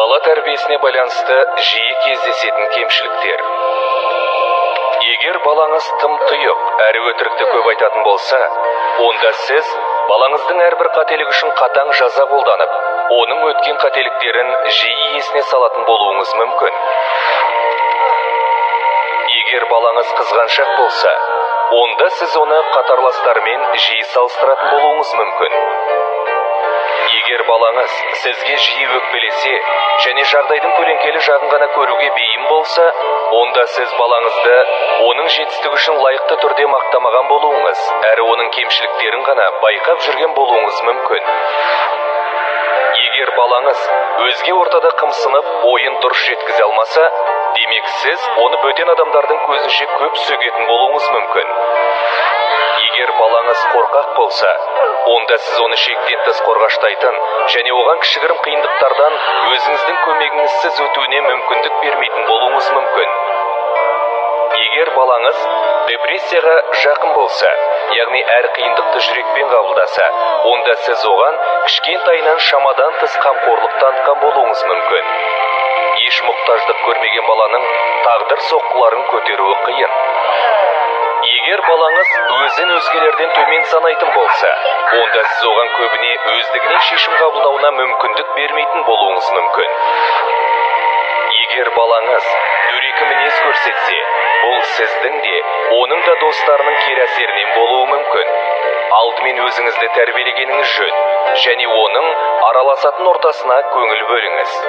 Бала тәрбиесіне байланысты жиі кездесетін кемшіліктер. Егер балаңыз тым тұйық, әрі өтірікті көп айтатын болса, онда сіз балаңыздың әрбір қателік үшін қатаң жаза қолданып, оның өткен қателіктерін жиі есіне салатын болуыңыз мүмкін. Егер балаңыз қызғаншақ болса, онда сіз оны қатарластарымен жиі салыстыратын болуыңыз мүмкін. Егер балаңыз сізге жиі өкпелесе және жағдайдың көлеңкелі жағын ғана көруге бейім болса, онда сіз балаңызды оның жетістігі үшін лайықты түрде мақтамаған болуыңыз, әрі оның кемшіліктерін ғана байқап жүрген болуыңыз мүмкін. Егер балаңыз өзге ортада қымсынып, ойын дұрыс жеткізе алмаса, демек сіз оны бөтен адамдардың көзінше көп сөгетін болуыңыз мүмкін. Егер балаңыз қорқақ болса, онда сіз оны шектен тыс қорғаштайтын және оған кішігірім қиындықтардан өзіңіздің көмегіңізсіз өтуіне мүмкіндік бермейтін болуыңыз мүмкін. Егер балаңыз депрессияға жақын болса, яғни әр қиындықты жүрекпен қабылдаса, онда сіз оған кішкентайынан шамадан тыс қамқорлық танытқан болуыңыз мүмкін. Еш мұқтаждық көрмеген баланың тағдыр соққыларын көтеруі қиын. Егер балаңыз өзін өзгелерден төмен санайтын болса, онда сіз оған көбіне өздігінен шешім қабылдауына мүмкіндік бермейтін болуыңыз мүмкін. Егер балаңыз дөрекі мінез көрсетсе, бұл сіздің де, оның да достарының кері әсерінен болуы мүмкін. Алдымен өзіңізді тәрбиелегеніңіз жөн, және оның араласатын ортасына көңіл бөліңіз.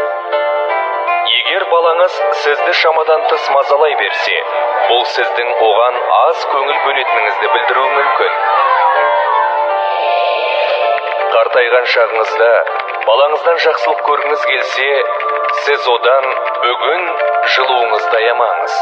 Егер балаңыз сізді шамадан тыс мазалай берсе, бұл сіздің оған аз көңіл бөлетініңізді білдіруі мүмкін. Қартайған шағыңызда балаңыздан жақсылық көргіңіз келсе, сіз одан бүгін жылуыңызды аямаңыз.